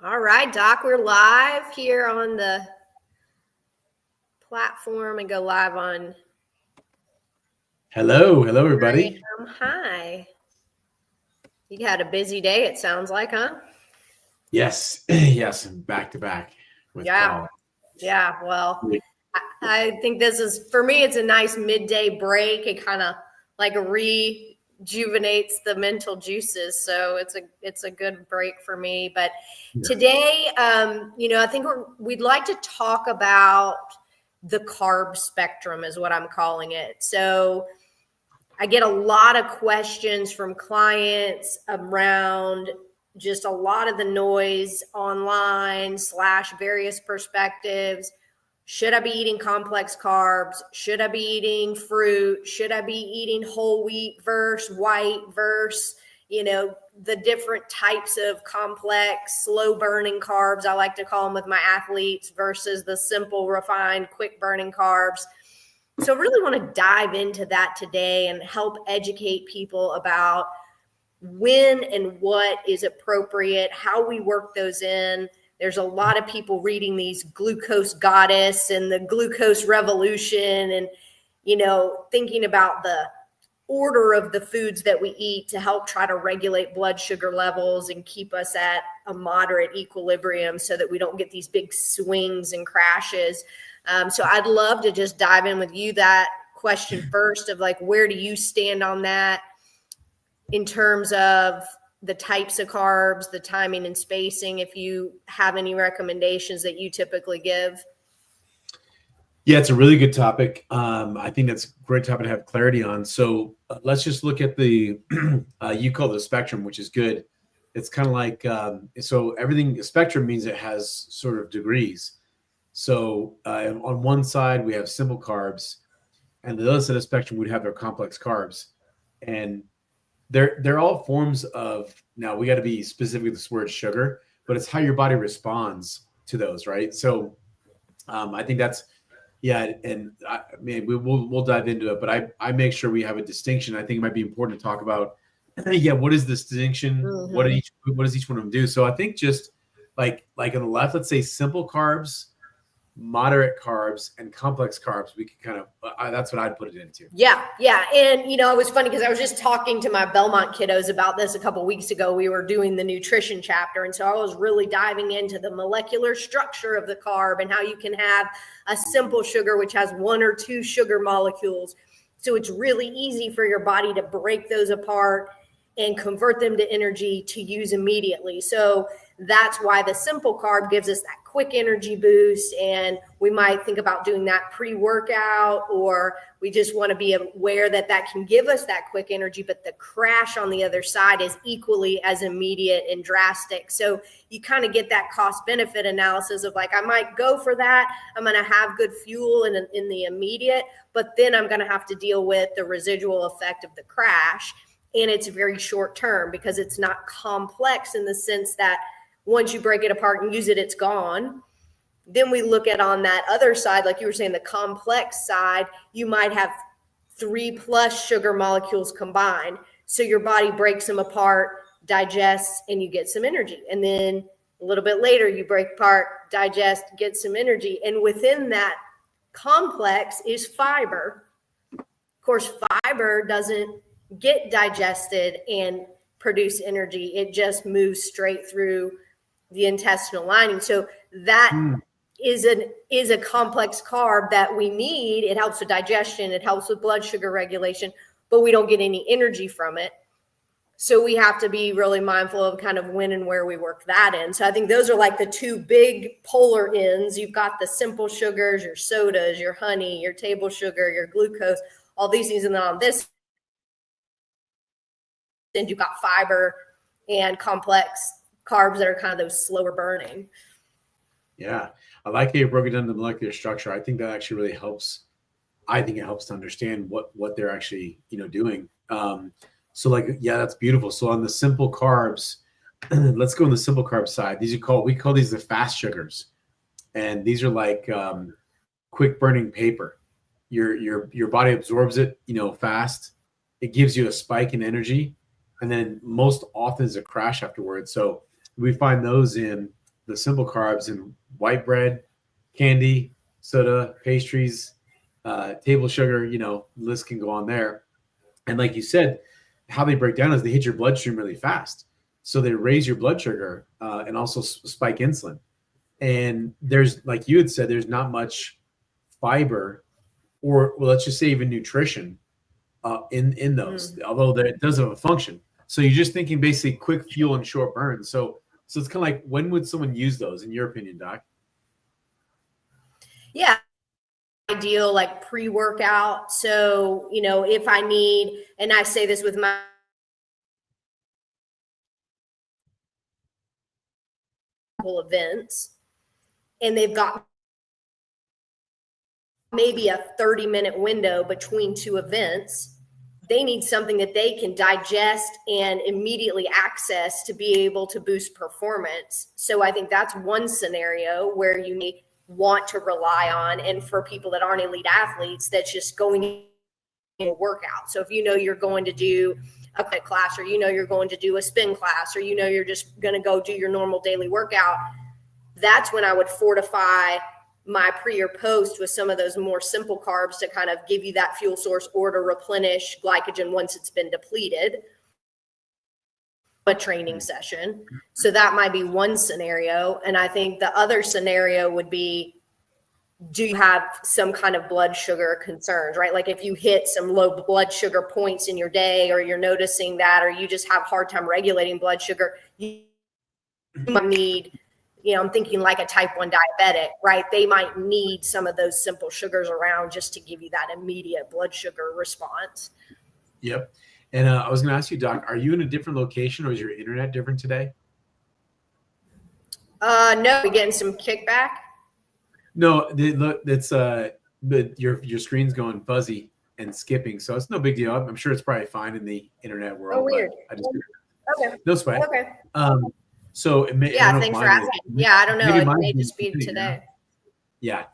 All right, Doc, we're live here on the platform and go live on. Hello, everybody. Hi. You had a busy day, it sounds like, huh? Yes, yes, back to back with call. Yeah. Well, I think this is, for me, it's a nice midday break. It kind of like rejuvenates the mental juices. So it's a good break for me. But today, I think we'd like to talk about the carb spectrum is what I'm calling it. So I get a lot of questions from clients around just a lot of the noise online / various perspectives. Should I be eating complex carbs? Should I be eating fruit? Should I be eating whole wheat versus white versus, the different types of complex, slow burning carbs, I like to call them with my athletes, versus the simple, refined, quick burning carbs. So I really want to dive into that today and help educate people about when and what is appropriate, how we work those in. There's a lot of people reading these glucose goddess and the glucose revolution and, thinking about the order of the foods that we eat to help try to regulate blood sugar levels and keep us at a moderate equilibrium so that we don't get these big swings and crashes. So I'd love to just dive in with you that question first of like, where do you stand on that in terms of the types of carbs, the timing and spacing, if you have any recommendations that you typically give? Yeah, it's a really good topic. I think that's a great topic to have clarity on. So let's just look at the, you call it a spectrum, which is good. It's kind of like, so everything, a spectrum means it has sort of degrees. So on one side, we have simple carbs, and the other side of the spectrum would have their complex carbs. And they're all forms of, now we got to be specific with this word sugar, but it's how your body responds to those, right? So I think that's, and we'll dive into it, but I make sure we have a distinction. I think it might be important to talk about, what is this distinction? Mm-hmm. What does each one of them do? So I think just like on the left, let's say simple carbs, moderate carbs, and complex carbs, we could kind of, that's what I'd put it into. Yeah. And, it was funny because I was just talking to my Belmont kiddos about this a couple of weeks ago. We were doing the nutrition chapter. And so I was really diving into the molecular structure of the carb and how you can have a simple sugar, which has 1 or 2 sugar molecules. So it's really easy for your body to break those apart and convert them to energy to use immediately. So that's why the simple carb gives us that quick energy boost. And we might think about doing that pre-workout, or we just want to be aware that can give us that quick energy, but the crash on the other side is equally as immediate and drastic. So you kind of get that cost benefit analysis of like, I might go for that. I'm going to have good fuel in the immediate, but then I'm going to have to deal with the residual effect of the crash. And it's very short term because it's not complex in the sense that once you break it apart and use it, it's gone. Then we look at on that other side, like you were saying, the complex side, you might have 3+ sugar molecules combined. So your body breaks them apart, digests, and you get some energy. And then a little bit later, you break apart, digest, get some energy. And within that complex is fiber. Of course, fiber doesn't get digested and produce energy. It just moves straight through the intestinal lining. So that is a complex carb that we need. It helps with digestion. It helps with blood sugar regulation, but we don't get any energy from it. So we have to be really mindful of kind of when and where we work that in. So I think those are like the 2 big polar ends. You've got the simple sugars, your sodas, your honey, your table sugar, your glucose, all these things. And then on this end, you've got fiber and complex carbs that are kind of those slower burning. Yeah. I like how you broke it down to the molecular structure. I think that actually really helps. I think it helps to understand what they're actually, doing. So that's beautiful. So on the simple carbs, let's go on the simple carb side. We call these the fast sugars. And these are like quick burning paper. Your body absorbs it, fast. It gives you a spike in energy. And then most often is a crash afterwards. So we find those in the simple carbs in white bread, candy, soda, pastries, table sugar, the list can go on there. And like you said, how they break down is they hit your bloodstream really fast. So they raise your blood sugar and also spike insulin. And there's, like you had said, there's not much fiber or, well, let's just say even nutrition in those, although it does have a function. So you're just thinking basically quick fuel and short burn. So it's kind of like, when would someone use those in your opinion, Doc? Yeah. Ideal like pre-workout. So, if I need, and I say this with my events, and they've got maybe a 30-minute window between two events, they need something that they can digest and immediately access to be able to boost performance. So I think that's one scenario where you may want to rely on. And for people that aren't elite athletes, that's just going in a workout. So if you're going to do a quick class, or you're going to do a spin class, or you're just going to go do your normal daily workout, that's when I would fortify my pre or post with some of those more simple carbs to kind of give you that fuel source or to replenish glycogen once it's been depleted a training session. So that might be one scenario. And I think the other scenario would be, do you have some kind of blood sugar concerns, right? Like if you hit some low blood sugar points in your day, or you're noticing that, or you just have a hard time regulating blood sugar, you might need, I'm thinking like a type 1 diabetic, right? They might need some of those simple sugars around just to give you that immediate blood sugar response. Yep. And I was going to ask you, Doc, are you in a different location, or is your internet different today? No, we getting some kickback. No, it's but your screen's going fuzzy and skipping, so it's no big deal. I'm sure it's probably fine in the internet world. Oh, weird. Okay. No sweat. Okay. So thanks for asking. Yeah, I don't know. It may just be today. Yeah.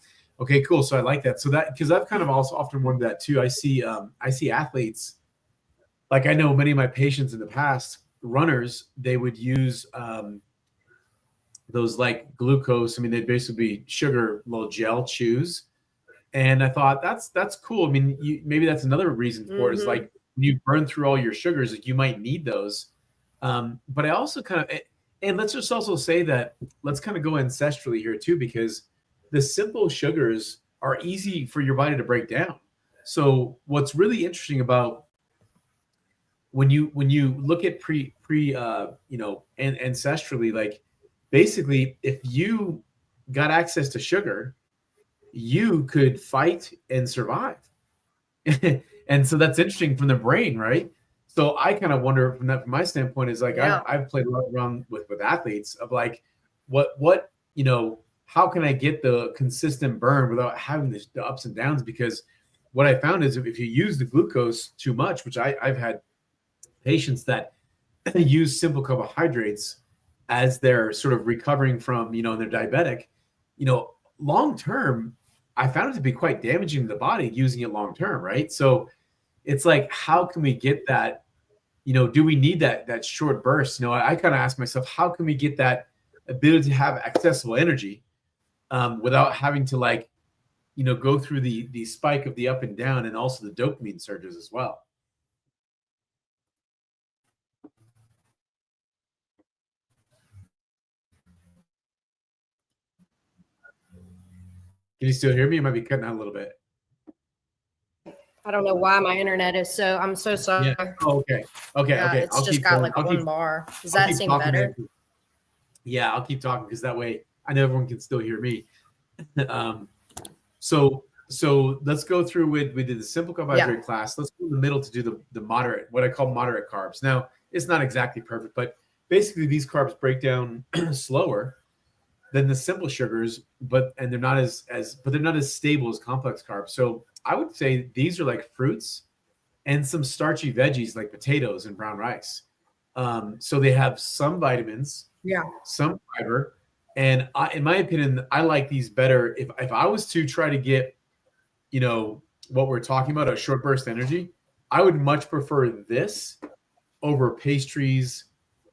Okay, cool. So I like that. So that, because I've kind of also often wondered that too. I see athletes, like I know many of my patients in the past, runners, they would use those like glucose. I mean, they'd basically be sugar little gel chews. And I thought that's cool. I mean, maybe that's another reason for it, is like when you burn through all your sugars, like you might need those. But I also kind of, and let's just also say that, let's kind of go ancestrally here too, because the simple sugars are easy for your body to break down. So what's really interesting about when you look at ancestrally, like basically if you got access to sugar, you could fight and survive. And so that's interesting from the brain, right? So I kind of wonder from my standpoint is like, yeah. I've played a lot around with athletes of like, what, how can I get the consistent burn without having the ups and downs? Because what I found is if you use the glucose too much, which I've had patients that use simple carbohydrates as they're sort of recovering from, they're diabetic, long term, I found it to be quite damaging to the body using it long term, right? So it's like, how can we get that? Do we need that short burst? I kind of ask myself, how can we get that ability to have accessible energy without having to go through the spike of the up and down, and also the dopamine surges as well? Can you still hear me? You might be cutting out a little bit. I don't know why my internet is so. I'm so sorry. Yeah. Oh, okay. Okay. It's just got like one bar. Does that seem better? Yeah, I'll keep talking because that way I know everyone can still hear me. So let's go through we did the simple carbohydrate class. Let's go in the middle to do the moderate, what I call moderate carbs. Now, it's not exactly perfect, but basically these carbs break down slower than the simple sugars, but they're not as stable as complex carbs. So I would say these are like fruits and some starchy veggies like potatoes and brown rice. So they have some vitamins, some fiber, and in my opinion, I like these better. If I was to try to get, what we're talking about, a short burst energy, I would much prefer this over pastries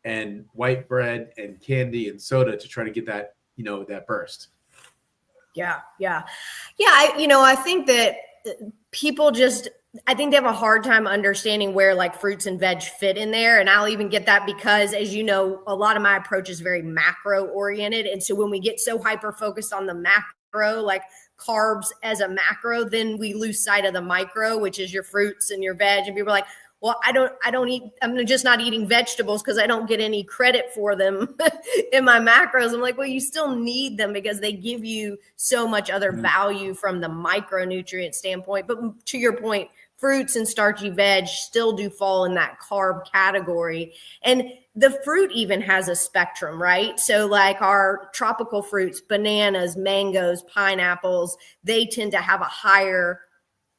and white bread and candy and soda to try to get that, that burst. Yeah. I think that people I think they have a hard time understanding where like fruits and veg fit in there. And I'll even get that because, as you know, a lot of my approach is very macro oriented. And so when we get so hyper focused on the macro, like carbs as a macro, then we lose sight of the micro, which is your fruits and your veg. And people are like, well, I'm just not eating vegetables because I don't get any credit for them in my macros. I'm like, well, you still need them because they give you so much other value from the micronutrient standpoint. But to your point, fruits and starchy veg still do fall in that carb category. And the fruit even has a spectrum, right? So like our tropical fruits, bananas, mangoes, pineapples, they tend to have a higher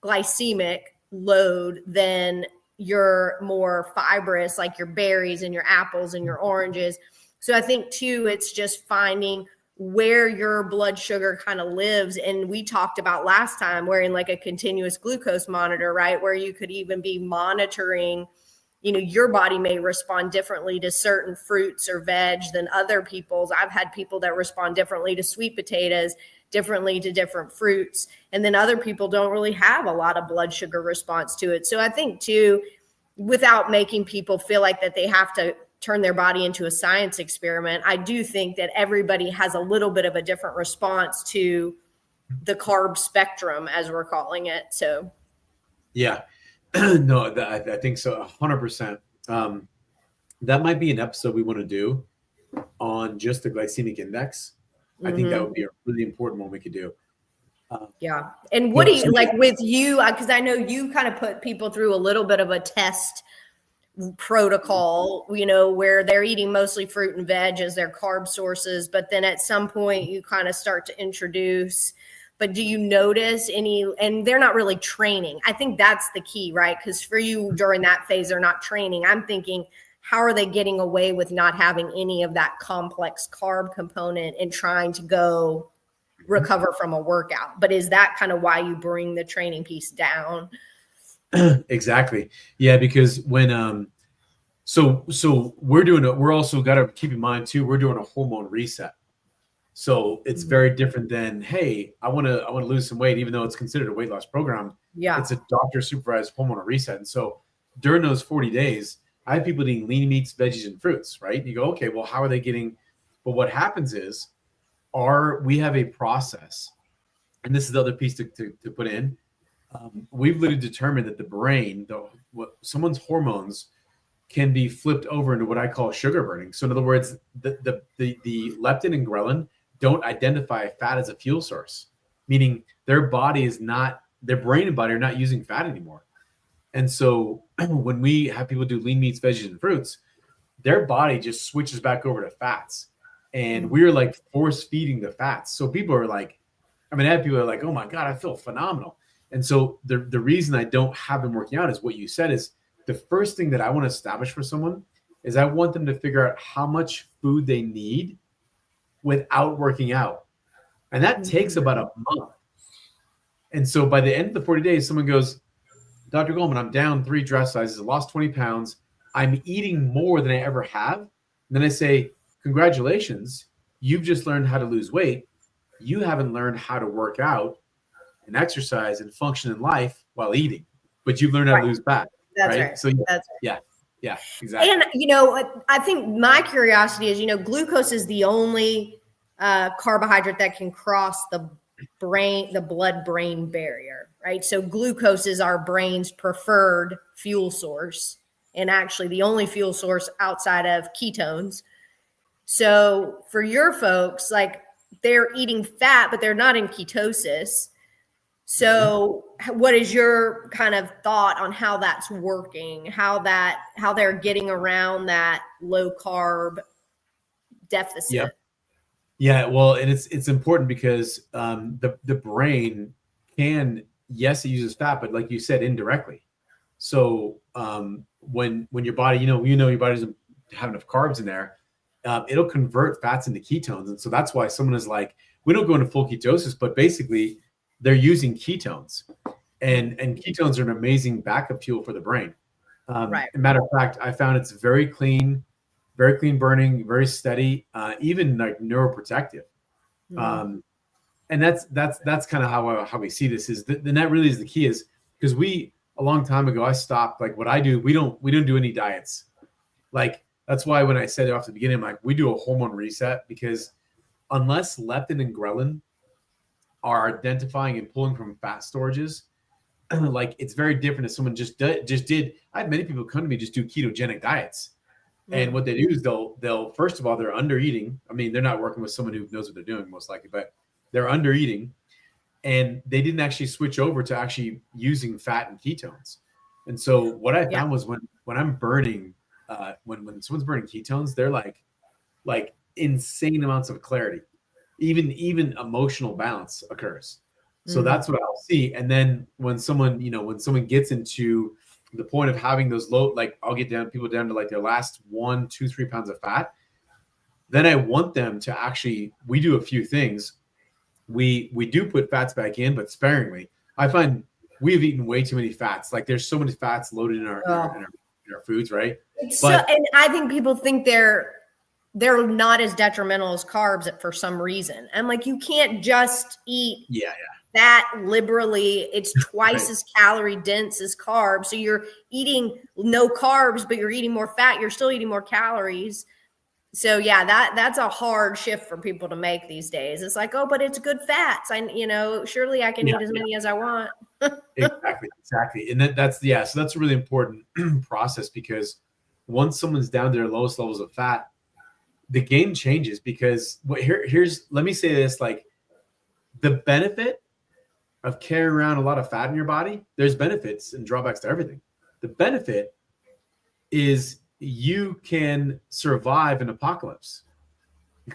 glycemic load than your more fibrous, like your berries and your apples and your oranges. So I think too, it's just finding where your blood sugar kind of lives. And we talked about last time wearing like a continuous glucose monitor, right? Where you could even be monitoring, your body may respond differently to certain fruits or veg than other people's. I've had people that respond differently to sweet potatoes, differently to different fruits. And then other people don't really have a lot of blood sugar response to it. So I think too, without making people feel like that they have to turn their body into a science experiment, I do think that everybody has a little bit of a different response to the carb spectrum, as we're calling it. So. Yeah, no, I think so. 100%. That might be an episode we want to do on just the glycemic index. I think that would be a really important one we could do. Yeah. And what do you like with you? Because I know you kind of put people through a little bit of a test protocol, where they're eating mostly fruit and veg as their carb sources. But then at some point you kind of start to introduce, but do you notice any, and they're not really training. I think that's the key, right? Because for you during that phase, they're not training. I'm thinking, how are they getting away with not having any of that complex carb component and trying to go recover from a workout? But is that kind of why you bring the training piece down? Exactly. Yeah, because when so we're also got to keep in mind too, we're doing a hormone reset. So it's very different than, hey, I want to lose some weight, even though it's considered a weight loss program. Yeah. It's a doctor supervised hormonal reset. And so during those 40 days, I have people eating lean meats, veggies, and fruits, right? And you go, okay, well, how are they getting? But what happens is we have a process, and this is the other piece to put in. We've literally determined that the brain, someone's hormones can be flipped over into what I call sugar burning. So in other words, the leptin and ghrelin don't identify fat as a fuel source, meaning their brain and body are not using fat anymore. And so when we have people do lean meats, veggies, and fruits, their body just switches back over to fats. And we're like force feeding the fats. So people are like, I have people are like, oh my God, I feel phenomenal. And so the reason I don't have them working out is what you said is the first thing that I want to establish for someone is I want them to figure out how much food they need without working out. And that takes about a month. And so by the end of the 40 days, someone goes, Dr. Goldman, I'm down 3 dress sizes, I lost 20 pounds. I'm eating more than I ever have. And then I say, congratulations, you've just learned how to lose weight. You haven't learned how to work out and exercise and function in life while eating, but you've learned how to lose fat. That's right. So yeah, exactly. And, I think my curiosity is, glucose is the only carbohydrate that can cross the blood-brain barrier, right? So glucose is our brain's preferred fuel source, and actually the only fuel source outside of ketones. So for your folks, like they're eating fat, but they're not in ketosis. So what is your kind of thought on how that's working, how they're getting around that low carb deficit? Yeah. Well, and it's important because the brain can, yes, it uses fat, but like you said, indirectly. So when your body, your body doesn't have enough carbs in there, it'll convert fats into ketones. And so that's why someone is like, we don't go into full ketosis, but basically they're using ketones, and ketones are an amazing backup fuel for the brain. Right. As a matter of fact, I found it's very clean, very clean burning, very steady, even like neuroprotective. And that's kind of how we see this is and that really is the key is because a long time ago I stopped like what I do. We don't do any diets. Like that's why when I said it off the beginning, I'm like, we do a hormone reset because unless leptin and ghrelin are identifying and pulling from fat storages, like it's very different if someone just did. I have many people come to me just do ketogenic diets. And what they do is they'll first of all, they're under eating. I mean, they're not working with someone who knows what they're doing most likely, but they're under eating and they didn't actually switch over to actually using fat and ketones. And so what I found was when I'm burning, when someone's burning ketones, they're like insane amounts of clarity, even emotional balance occurs. So that's what I'll see. And then when someone gets into the point of having those low, like I'll get people down to like their last 1, 2, 3 pounds of fat. Then I want them to actually, we do a few things. We do put fats back in, but sparingly. I find we've eaten way too many fats. Like there's so many fats loaded in our foods, right? And I think people think they're not as detrimental as carbs for some reason. And like you can't just eat fat liberally. It's twice as calorie dense as carbs. So you're eating no carbs, but you're eating more fat. You're still eating more calories. So yeah, that's a hard shift for people to make these days. It's like, oh, but it's good fats. Surely I can eat as many as I want. Exactly. And that's so that's a really important process because once someone's down to their lowest levels of fat, the game changes because let me say this, like the benefit of carrying around a lot of fat in your body, there's benefits and drawbacks to everything. The benefit is you can survive an apocalypse.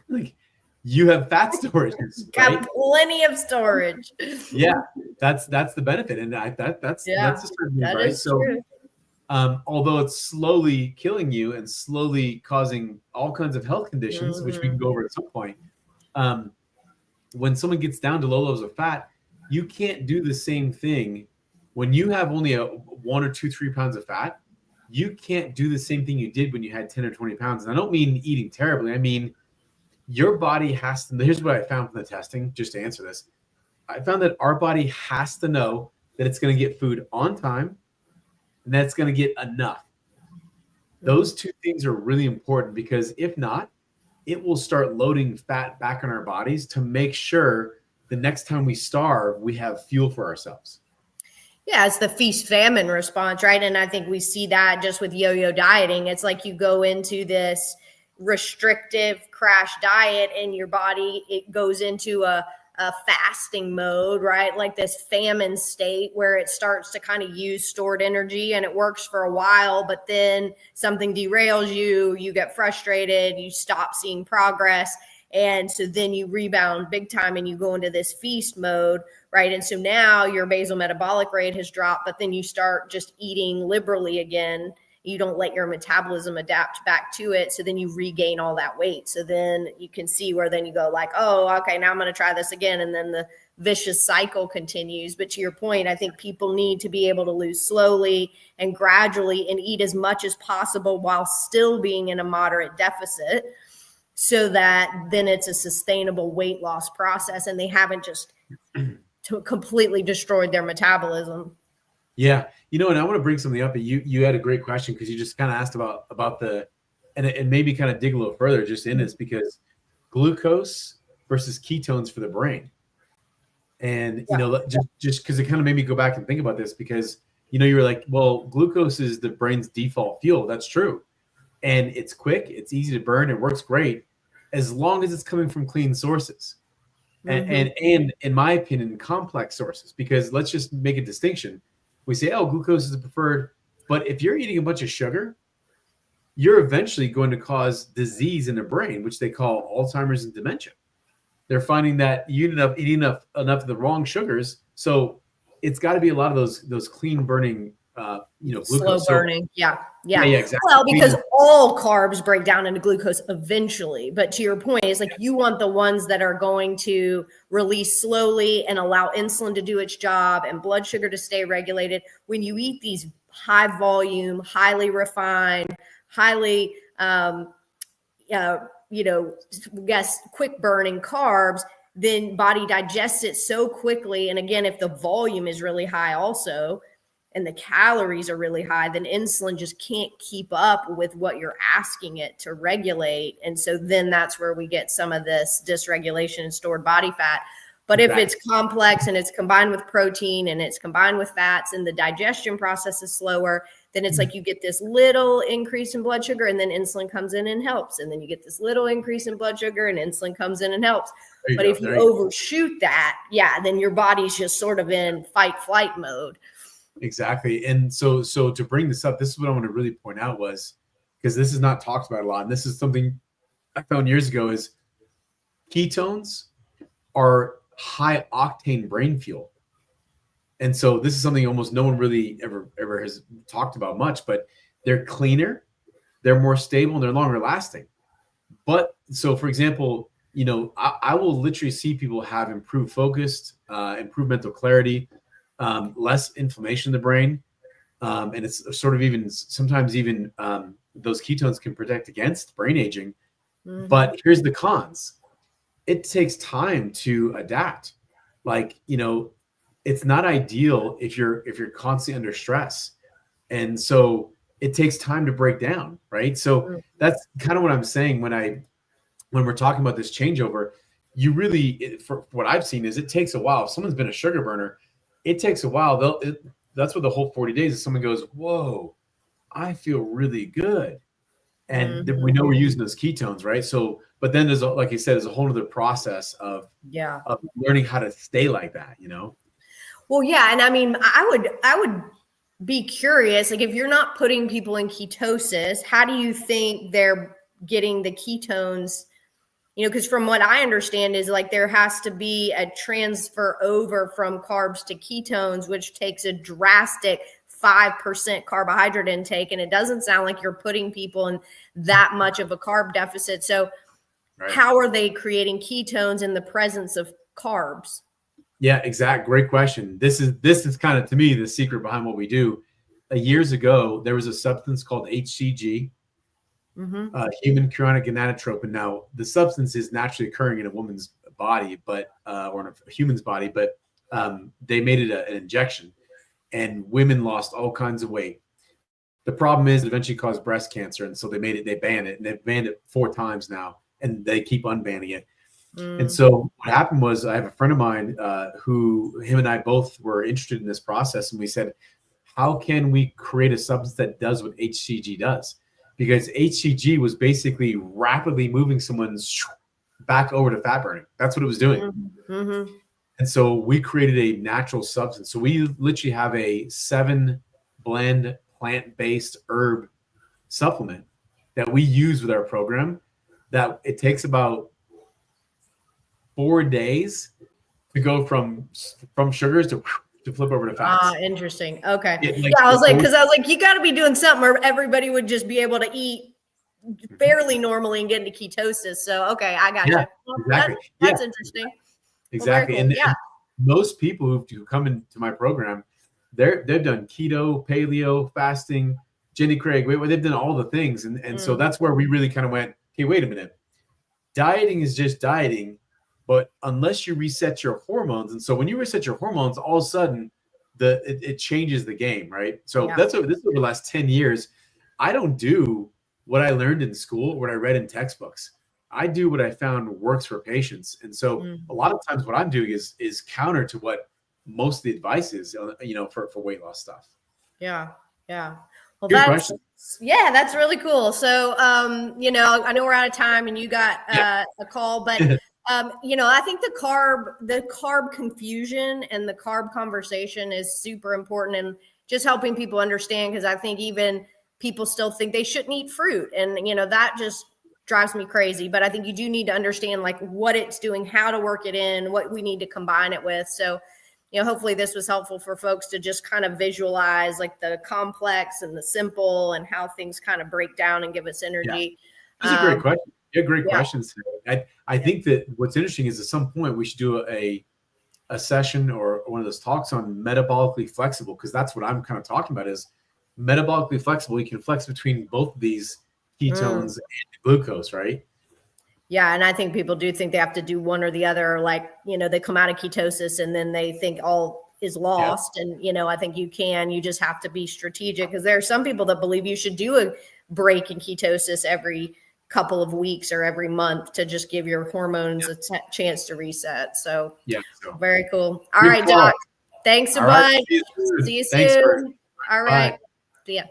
Like you have fat storage. Got plenty of storage. Yeah, that's the benefit. And that's a certain move, right? So true. Although it's slowly killing you and slowly causing all kinds of health conditions, which we can go over at some point, when someone gets down to low levels of fat, you can't do the same thing. When you have only 1 or 2, 3 pounds of fat, you can't do the same thing you did when you had 10 or 20 pounds. And I don't mean eating terribly. I mean, your body has to, here's what I found from the testing, just to answer this. I found that our body has to know that it's going to get food on time and that it's going to get enough. Those two things are really important because if not, it will start loading fat back in our bodies to make sure the next time we starve, we have fuel for ourselves. Yeah, it's the feast famine response, right? And I think we see that just with yo-yo dieting. It's like you go into this restrictive crash diet and your body, it goes into a fasting mode, right? Like this famine state where it starts to kind of use stored energy and it works for a while, but then something derails you, you get frustrated, you stop seeing progress. And so then you rebound big time and you go into this feast mode, right? And so now your basal metabolic rate has dropped, but then you start just eating liberally again. You don't let your metabolism adapt back to it. So then you regain all that weight. So then you can see where then you go like, oh, okay, now I'm going to try this again. And then the vicious cycle continues. But to your point, I think people need to be able to lose slowly and gradually and eat as much as possible while still being in a moderate deficit, so that then it's a sustainable weight loss process and they haven't just completely destroyed their metabolism. Yeah. And I want to bring something up. You had a great question because you just kind of asked about the, and maybe kind of dig a little further just in this because glucose versus ketones for the brain. And, just because it kind of made me go back and think about this because, you were like, well, glucose is the brain's default fuel. That's true. And it's quick, it's easy to burn, it works great as long as it's coming from clean sources. And in my opinion, complex sources, because let's just make a distinction. We say, oh, glucose is the preferred, but if you're eating a bunch of sugar, you're eventually going to cause disease in the brain, which they call Alzheimer's and dementia. They're finding that you end up eating enough of the wrong sugars. So it's got to be a lot of those clean burning, glucose. Slow burning. Yeah, exactly. Well, because all carbs break down into glucose eventually. But to your point, it's like you want the ones that are going to release slowly and allow insulin to do its job and blood sugar to stay regulated. When you eat these high volume, highly refined, highly quick burning carbs, then body digests it so quickly. And again, if the volume is really high also, and the calories are really high, then insulin just can't keep up with what you're asking it to regulate. And so then that's where we get some of this dysregulation in stored body fat. But if it's complex and it's combined with protein and it's combined with fats and the digestion process is slower, then it's like you get this little increase in blood sugar and then insulin comes in and helps. And then you get this little increase in blood sugar and insulin comes in and helps. But if you overshoot that, then your body's just sort of in fight flight mode. Exactly. And so to bring this up, this is what I want to really point out was, because this is not talked about a lot. And this is something I found years ago, is ketones are high octane brain fuel. And so this is something almost no one really ever has talked about much, but they're cleaner, they're more stable, and they're longer lasting. But so, for example, I will literally see people have improved focus, improved mental clarity, less inflammation in the brain. And it's sort of even sometimes even those ketones can protect against brain aging. Mm-hmm. But here's the cons. It takes time to adapt. Like, it's not ideal if you're constantly under stress. And so it takes time to break down, right? So that's kind of what I'm saying when we're talking about this changeover. You really, for what I've seen, is it takes a while. If someone's been a sugar burner, it takes a while. That's what the whole 40 days is. Someone goes, whoa, I feel really good. And we know we're using those ketones, right? So, but then there's, like you said, there's a whole other process of learning how to stay like that, Well, yeah. And I mean, I would be curious, like, if you're not putting people in ketosis, how do you think they're getting the ketones? Because from what I understand is like there has to be a transfer over from carbs to ketones, which takes a drastic 5% carbohydrate intake. And it doesn't sound like you're putting people in that much of a carb deficit. So how are they creating ketones in the presence of carbs? Yeah, exactly. Great question. This is kind of, to me, the secret behind what we do. Years ago, there was a substance called HCG, human chorionic gonadotropin. Now, the substance is naturally occurring in a woman's body, or in a human's body, but they made it an injection, and women lost all kinds of weight. The problem is it eventually caused breast cancer, and so they banned it, and they've banned it 4 times now, and they keep unbanning it. And so what happened was, I have a friend of mine him and I both were interested in this process, and we said, how can we create a substance that does what HCG does? Because HCG was basically rapidly moving someone back over to fat burning. That's what it was doing. Mm-hmm. And so we created a natural substance. So we literally have a 7-blend plant-based herb supplement that we use with our program, that it takes about 4 days to go from sugars to flip over to fats. Interesting. Okay. I was like, you got to be doing something, or everybody would just be able to eat fairly normally and get into ketosis. So, okay, I got you. Well, exactly. That's interesting. Exactly. Well, cool. And most people who come into my program, they've done keto, paleo, fasting, Jenny Craig. They've done all the things. And so that's where we really kind of went, okay, wait a minute. Dieting is just dieting. But unless you reset your hormones, and so when you reset your hormones, all of a sudden it changes the game, right? So this is over the last 10 years. I don't do what I learned in school, what I read in textbooks. I do what I found works for patients. And so a lot of times what I'm doing is counter to what most of the advice is, for weight loss stuff. Yeah. Well, Good question. That's really cool. So, I know we're out of time and you got a call, but I think the carb confusion and the carb conversation is super important, and just helping people understand, because I think even people still think they shouldn't eat fruit, and that just drives me crazy. But I think you do need to understand like what it's doing, how to work it in, what we need to combine it with. So, hopefully this was helpful for folks to just kind of visualize like the complex and the simple and how things kind of break down and give us energy. Yeah. This is a great question. Yeah, great questions. I think that what's interesting is at some point we should do a session or one of those talks on metabolically flexible, because that's what I'm kind of talking about is metabolically flexible. You can flex between both of these ketones and glucose, right? Yeah. And I think people do think they have to do one or the other. Like, they come out of ketosis and then they think all is lost. Yeah. And, I think you just have to be strategic, because there are some people that believe you should do a break in ketosis every couple of weeks or every month to just give your hormones a chance to reset. So very cool. All right, Doc. Thanks a bunch. See you soon. All right. See ya.